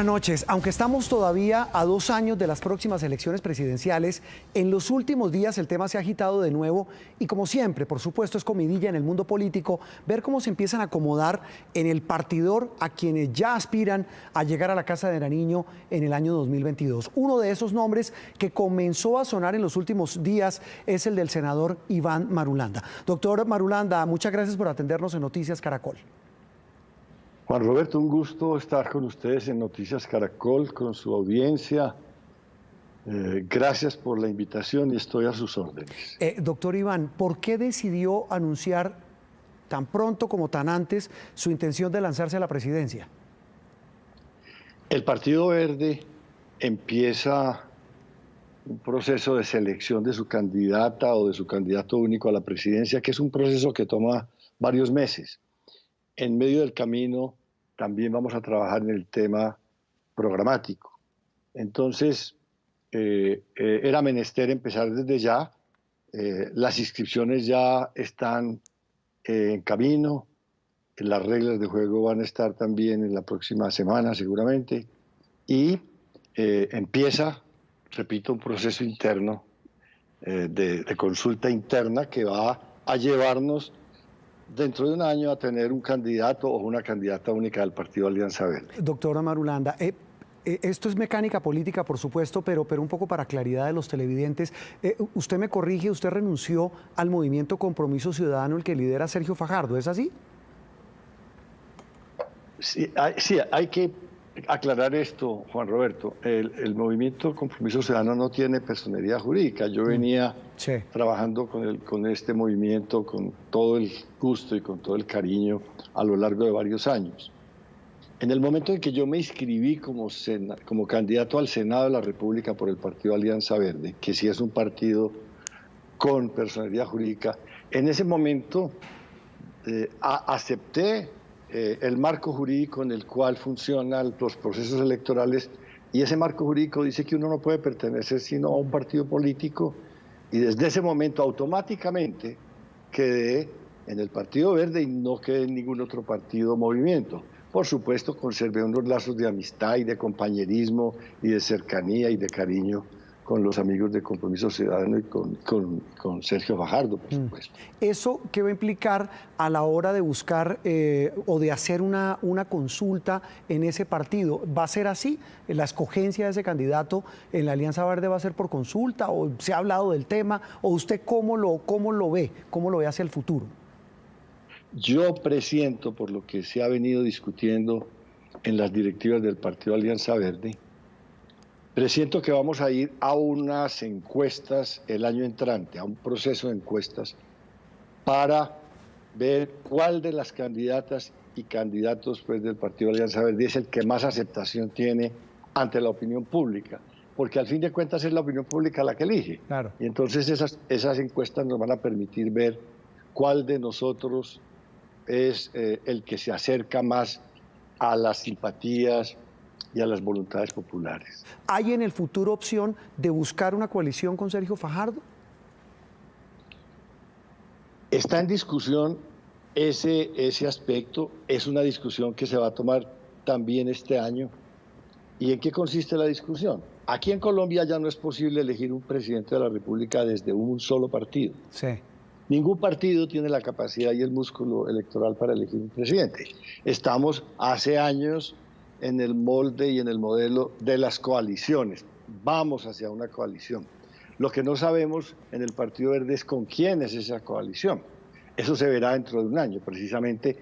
Buenas noches. Aunque estamos todavía a 2 años de las próximas elecciones presidenciales, en los últimos días el tema se ha agitado de nuevo y, como siempre, por supuesto, es comidilla en el mundo político ver cómo se empiezan a acomodar en el partidor a quienes ya aspiran a llegar a la Casa de Nariño en el año 2022. Uno de esos nombres que comenzó a sonar en los últimos días es el del senador Iván Marulanda. Doctor Marulanda, muchas gracias por atendernos en Noticias Caracol. Juan Roberto, un gusto estar con ustedes en Noticias Caracol, con su audiencia. Gracias por la invitación y estoy a sus órdenes. Doctor Iván, ¿por qué decidió anunciar tan pronto como tan antes su intención de lanzarse a la presidencia? El Partido Verde empieza un proceso de selección de su candidata o de su candidato único a la presidencia, que es un proceso que toma varios meses. En medio del camino también vamos a trabajar en el tema programático. Entonces, era menester empezar desde ya. Las inscripciones ya están en camino. Las reglas de juego van a estar también en la próxima semana, seguramente. Y empieza, repito, un proceso interno de consulta interna que va a llevarnos dentro de un año a tener un candidato o una candidata única del Partido Alianza Verde. Doctora Marulanda, esto es mecánica política, por supuesto, pero un poco para claridad de los televidentes. Usted me corrige, usted renunció al movimiento Compromiso Ciudadano, el que lidera Sergio Fajardo, ¿es así? Sí, hay que aclarar esto, Juan Roberto. El movimiento Compromiso Ciudadano no tiene personería jurídica. Yo venía trabajando con este movimiento con todo el gusto y con todo el cariño a lo largo de varios años. En el momento en que yo me inscribí como candidato al Senado de la República por el Partido Alianza Verde, que sí es un partido con personería jurídica, en ese momento acepté el marco jurídico en el cual funcionan los procesos electorales, y ese marco jurídico dice que uno no puede pertenecer sino a un partido político, y desde ese momento automáticamente quedé en el Partido Verde y no quedé en ningún otro partido o movimiento. Por supuesto, conservé unos lazos de amistad y de compañerismo y de cercanía y de cariño con los amigos de Compromiso Ciudadano y con Sergio Fajardo, por supuesto. ¿Eso qué va a implicar a la hora de buscar o de hacer una consulta en ese partido? ¿Va a ser así? ¿La escogencia de ese candidato en la Alianza Verde va a ser por consulta? ¿O se ha hablado del tema? ¿O usted cómo lo ve? ¿Cómo lo ve hacia el futuro? Yo presiento, por lo que se ha venido discutiendo en las directivas del Partido Alianza Verde, presiento que vamos a ir a unas encuestas el año entrante, a un proceso de encuestas, para ver cuál de las candidatas y candidatos del Partido Alianza Verde es el que más aceptación tiene ante la opinión pública, porque al fin de cuentas es la opinión pública la que elige. Claro. Y entonces esas encuestas nos van a permitir ver cuál de nosotros es el que se acerca más a las simpatías y a las voluntades populares. ¿Hay en el futuro opción de buscar una coalición con Sergio Fajardo? Está en discusión ese aspecto. Es una discusión que se va a tomar también este año. ¿Y en qué consiste la discusión? Aquí en Colombia ya no es posible elegir un presidente de la República desde un solo partido. Sí. Ningún partido tiene la capacidad y el músculo electoral para elegir un presidente. Estamos hace años en el molde y en el modelo de las coaliciones. Vamos hacia una coalición. Lo que no sabemos en el Partido Verde es con quién es esa coalición. Eso se verá dentro de un año, precisamente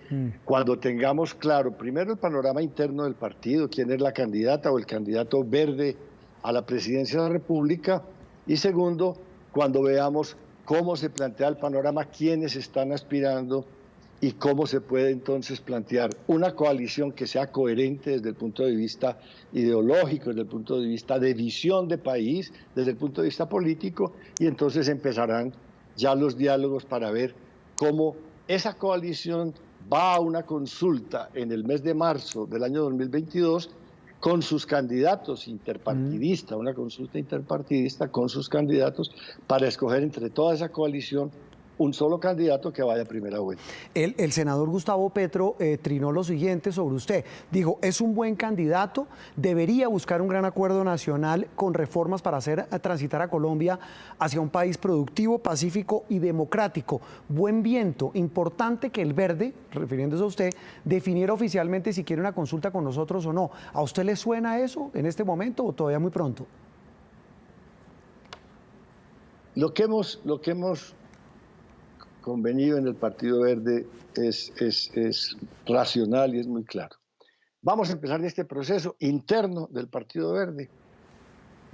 cuando tengamos claro, primero, el panorama interno del partido, quién es la candidata o el candidato verde a la presidencia de la República, y segundo, cuando veamos cómo se plantea el panorama, quiénes están aspirando y cómo se puede entonces plantear una coalición que sea coherente desde el punto de vista ideológico, desde el punto de vista de visión de país, desde el punto de vista político, y entonces empezarán ya los diálogos para ver cómo esa coalición va a una consulta en el mes de marzo del año 2022 con sus candidatos interpartidistas, una consulta interpartidista con sus candidatos para escoger entre toda esa coalición un solo candidato que vaya a primera vuelta. El senador Gustavo Petro trinó lo siguiente sobre usted. Dijo, es un buen candidato, debería buscar un gran acuerdo nacional con reformas para hacer transitar a Colombia hacia un país productivo, pacífico y democrático. Buen viento, importante que el Verde, refiriéndose a usted, definiera oficialmente si quiere una consulta con nosotros o no. ¿A usted le suena eso en este momento o todavía muy pronto? Lo que hemos convenido en el Partido Verde es racional y es muy claro. Vamos a empezar este proceso interno del Partido Verde,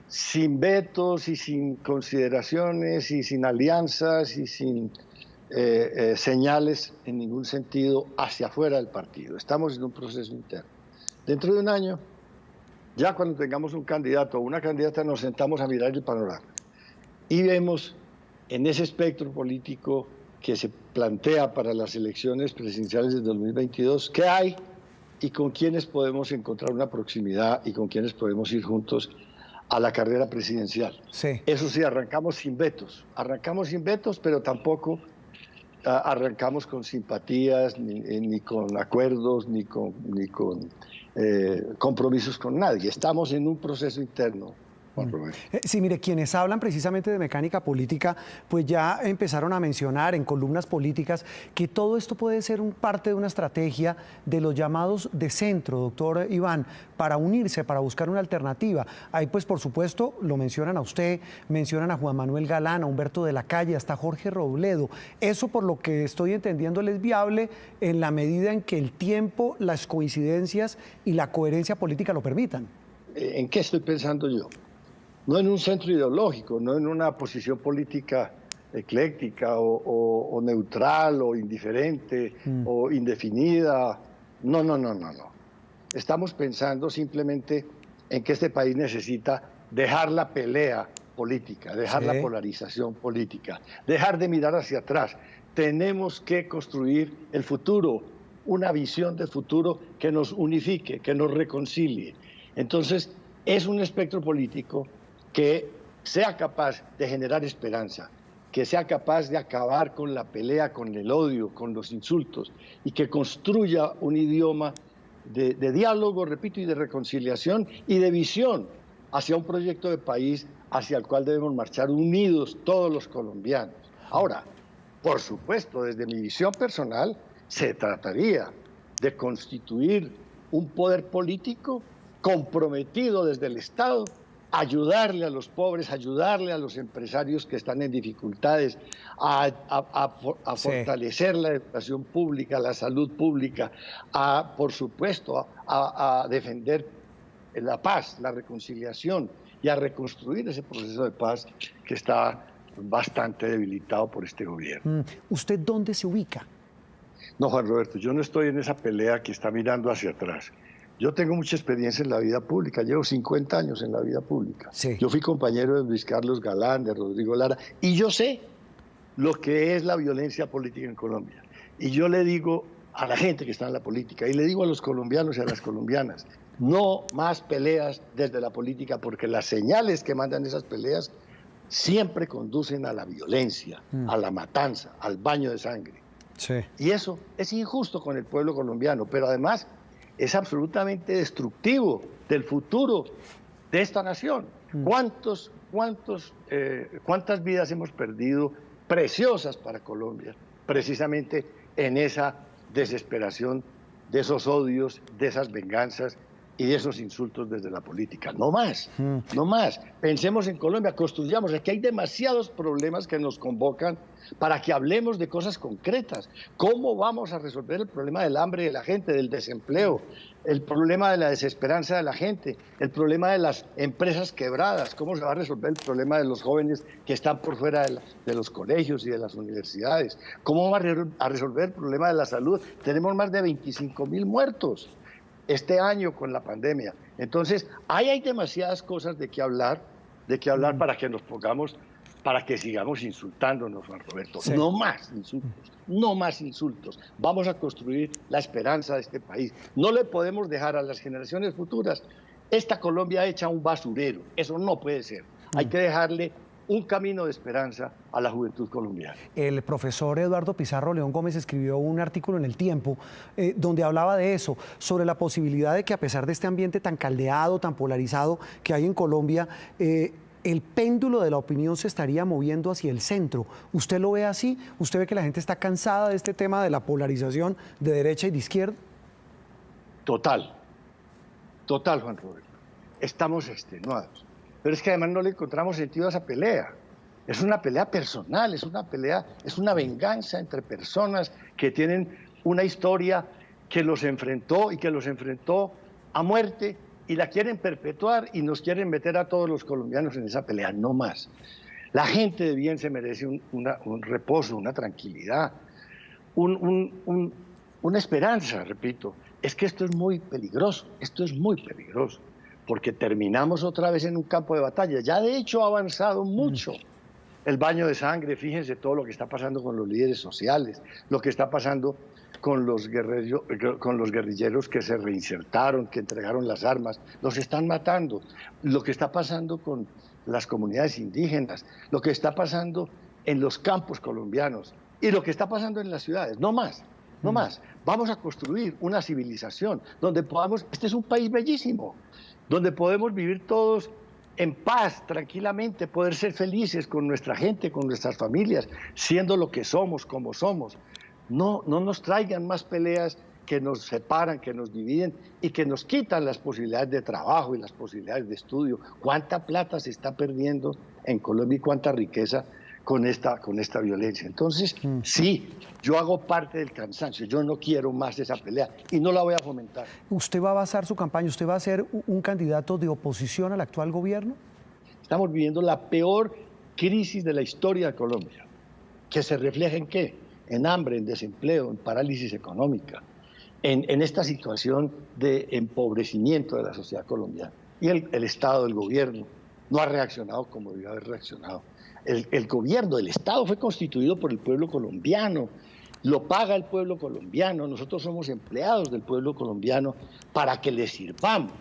sin vetos y sin consideraciones y sin alianzas y sin señales en ningún sentido hacia afuera del partido. Estamos en un proceso interno. Dentro de un año, ya cuando tengamos un candidato o una candidata, nos sentamos a mirar el panorama y vemos en ese espectro político que se plantea para las elecciones presidenciales de 2022, qué hay y con quiénes podemos encontrar una proximidad y con quiénes podemos ir juntos a la carrera presidencial. Sí. Eso sí, arrancamos sin vetos, pero tampoco arrancamos con simpatías, ni con acuerdos, ni con compromisos con nadie. Estamos en un proceso interno. Sí, mire, quienes hablan precisamente de mecánica política, pues ya empezaron a mencionar en columnas políticas que todo esto puede ser parte de una estrategia de los llamados de centro, doctor Iván, para unirse, para buscar una alternativa. Ahí, pues, por supuesto, lo mencionan a usted, mencionan a Juan Manuel Galán, a Humberto de la Calle, hasta Jorge Robledo. Eso, por lo que estoy entendiendo, es viable en la medida en que el tiempo, las coincidencias y la coherencia política lo permitan. ¿En qué estoy pensando yo? No en un centro ideológico, no en una posición política ecléctica o neutral o indiferente o indefinida. No. Estamos pensando simplemente en que este país necesita dejar la pelea política, dejar la polarización política, dejar de mirar hacia atrás. Tenemos que construir el futuro, una visión de futuro que nos unifique, que nos reconcilie. Entonces, es un espectro político que sea capaz de generar esperanza, que sea capaz de acabar con la pelea, con el odio, con los insultos, y que construya un idioma de diálogo, repito, y de reconciliación y de visión hacia un proyecto de país hacia el cual debemos marchar unidos todos los colombianos. Ahora, por supuesto, desde mi visión personal, se trataría de constituir un poder político comprometido desde el Estado, ayudarle a los pobres, ayudarle a los empresarios que están en dificultades, a fortalecer la educación pública, la salud pública, por supuesto, a defender la paz, la reconciliación y a reconstruir ese proceso de paz que está bastante debilitado por este gobierno. ¿Usted dónde se ubica? No, Juan Roberto, yo no estoy en esa pelea que está mirando hacia atrás. Yo tengo mucha experiencia en la vida pública, llevo 50 años en la vida pública. Sí. Yo fui compañero de Luis Carlos Galán, de Rodrigo Lara, y yo sé lo que es la violencia política en Colombia. Y yo le digo a la gente que está en la política, y le digo a los colombianos y a las colombianas, no más peleas desde la política, porque las señales que mandan esas peleas siempre conducen a la violencia, a la matanza, al baño de sangre. Sí. Y eso es injusto con el pueblo colombiano, pero además es absolutamente destructivo del futuro de esta nación. ¿Cuántas vidas hemos perdido preciosas para Colombia precisamente en esa desesperación de esos odios, de esas venganzas y de esos insultos desde la política? No más, no más. Pensemos en Colombia, construyamos. Aquí hay demasiados problemas que nos convocan para que hablemos de cosas concretas. ¿Cómo vamos a resolver el problema del hambre de la gente, del desempleo, el problema de la desesperanza de la gente, el problema de las empresas quebradas? ¿Cómo se va a resolver el problema de los jóvenes que están por fuera de los colegios y de las universidades? ¿Cómo va a resolver el problema de la salud? Tenemos más de 25.000 muertos este año con la pandemia. Entonces, ahí hay demasiadas cosas de qué hablar para que nos pongamos, para que sigamos insultándonos, Juan Roberto. Sí. No más insultos, no más insultos. Vamos a construir la esperanza de este país. No le podemos dejar a las generaciones futuras esta Colombia hecha un basurero. Eso no puede ser. Hay que dejarle un camino de esperanza a la juventud colombiana. El profesor Eduardo Pizarro León Gómez escribió un artículo en El Tiempo donde hablaba de eso, sobre la posibilidad de que a pesar de este ambiente tan caldeado, tan polarizado que hay en Colombia, el péndulo de la opinión se estaría moviendo hacia el centro. ¿Usted lo ve así? ¿Usted ve que la gente está cansada de este tema de la polarización de derecha y de izquierda? Total, Juan Roberto. Estamos extenuados. Pero es que además no le encontramos sentido a esa pelea. Es una pelea personal, es una venganza entre personas que tienen una historia que los enfrentó y que los enfrentó a muerte y la quieren perpetuar y nos quieren meter a todos los colombianos en esa pelea, no más. La gente de bien se merece un reposo, una tranquilidad, una esperanza, repito. Es que esto es muy peligroso, porque terminamos otra vez en un campo de batalla. Ya de hecho ha avanzado mucho el baño de sangre, fíjense todo lo que está pasando con los líderes sociales, lo que está pasando con los guerrilleros que se reinsertaron, que entregaron las armas, los están matando, lo que está pasando con las comunidades indígenas, lo que está pasando en los campos colombianos y lo que está pasando en las ciudades, no más. No más. Vamos a construir una civilización donde podamos, este es un país bellísimo, donde podemos vivir todos en paz, tranquilamente, poder ser felices con nuestra gente, con nuestras familias, siendo lo que somos, como somos. No nos traigan más peleas que nos separan, que nos dividen y que nos quitan las posibilidades de trabajo y las posibilidades de estudio. ¿Cuánta plata se está perdiendo en Colombia y cuánta riqueza con esta violencia? Entonces, sí, yo hago parte del cansancio, yo no quiero más esa pelea y no la voy a fomentar. ¿Usted va a basar su campaña, usted va a ser un candidato de oposición al actual gobierno? Estamos viviendo la peor crisis de la historia de Colombia, que se refleja ¿en qué? En hambre, en desempleo, en parálisis económica, en esta situación de empobrecimiento de la sociedad colombiana. Y el Estado, el gobierno, no ha reaccionado como debió haber reaccionado. El gobierno, el Estado fue constituido por el pueblo colombiano, lo paga el pueblo colombiano, nosotros somos empleados del pueblo colombiano para que le sirvamos.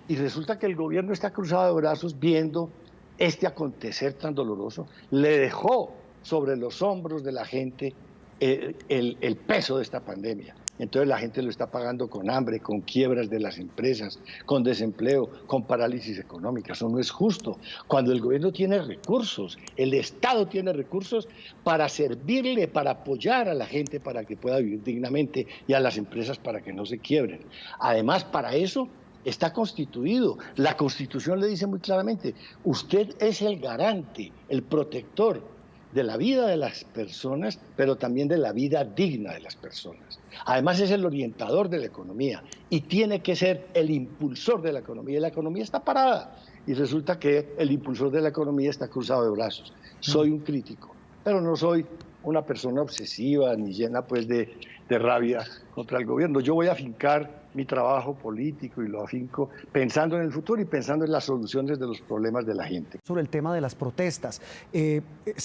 Y resulta que el gobierno está cruzado de brazos viendo este acontecer tan doloroso, le dejó sobre los hombros de la gente el peso de esta pandemia. Entonces la gente lo está pagando con hambre, con quiebras de las empresas, con desempleo, con parálisis económica. Eso no es justo. Cuando el gobierno tiene recursos, el Estado tiene recursos para servirle, para apoyar a la gente para que pueda vivir dignamente y a las empresas para que no se quiebren. Además, para eso está constituido. La Constitución le dice muy claramente, usted es el garante, el protector de la vida de las personas, pero también de la vida digna de las personas. Además es el orientador de la economía y tiene que ser el impulsor de la economía. Y la economía está parada y resulta que el impulsor de la economía está cruzado de brazos. Soy un crítico, pero no soy una persona obsesiva ni llena pues de rabia contra el gobierno. Yo voy a afincar mi trabajo político y lo afinco pensando en el futuro y pensando en las soluciones de los problemas de la gente. Sobre el tema de las protestas, se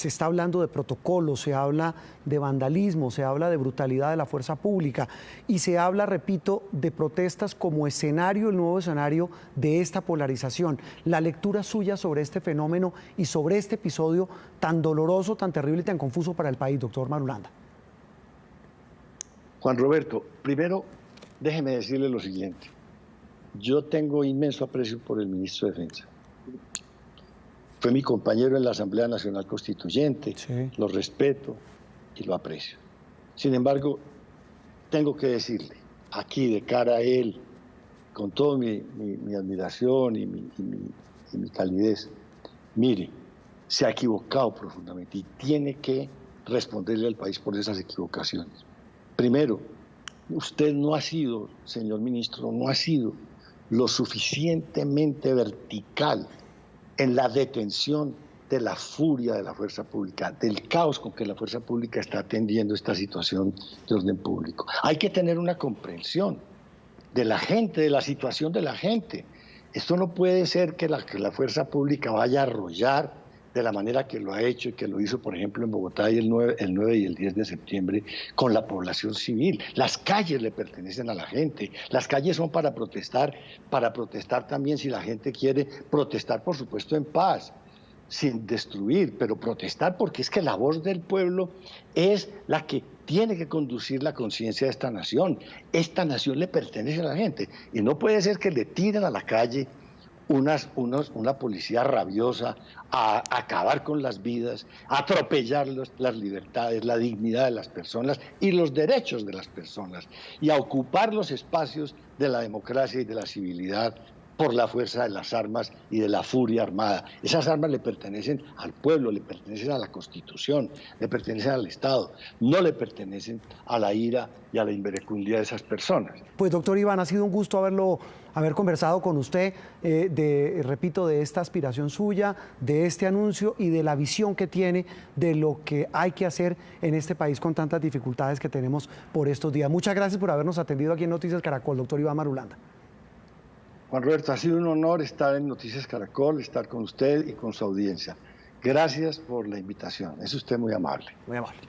está hablando de protocolos, se habla de vandalismo, se habla de brutalidad de la fuerza pública y se habla, repito, de protestas como escenario, el nuevo escenario de esta polarización. La lectura suya sobre este fenómeno y sobre este episodio tan doloroso, tan terrible y tan confuso para el país, doctor Marulanda. Juan Roberto, primero, déjeme decirle lo siguiente. Yo tengo inmenso aprecio por el ministro de Defensa. Fue mi compañero en la Asamblea Nacional Constituyente, sí. Lo respeto y lo aprecio. Sin embargo, tengo que decirle, aquí de cara a él, con toda mi admiración y mi calidez, mire, se ha equivocado profundamente y tiene que responderle al país por esas equivocaciones. Primero, usted no ha sido, señor ministro, no ha sido lo suficientemente vertical en la detención de la furia de la fuerza pública, del caos con que la fuerza pública está atendiendo esta situación de orden público. Hay que tener una comprensión de la gente, de la situación de la gente. Esto no puede ser que la fuerza pública vaya a arrollar de la manera que lo ha hecho y que lo hizo, por ejemplo, en Bogotá y el 9 y el 10 de septiembre con la población civil. Las calles le pertenecen a la gente, las calles son para protestar también si la gente quiere protestar, por supuesto, en paz. sin destruir, pero protestar, porque es que la voz del pueblo es la que tiene que conducir la conciencia de esta nación. Esta nación le pertenece a la gente y no puede ser que le tiren a la calle una policía rabiosa a acabar con las vidas, a atropellar las libertades, la dignidad de las personas y los derechos de las personas, y a ocupar los espacios de la democracia y de la civilidad por la fuerza de las armas y de la furia armada. Esas armas le pertenecen al pueblo, le pertenecen a la Constitución, le pertenecen al Estado, no le pertenecen a la ira y a la inverecundidad de esas personas. Pues doctor Iván, ha sido un gusto haber conversado con usted, repito, de esta aspiración suya, de este anuncio y de la visión que tiene de lo que hay que hacer en este país con tantas dificultades que tenemos por estos días. Muchas gracias por habernos atendido aquí en Noticias Caracol, doctor Iván Marulanda. Juan Roberto, ha sido un honor estar en Noticias Caracol, estar con usted y con su audiencia. Gracias por la invitación, es usted muy amable. Muy amable.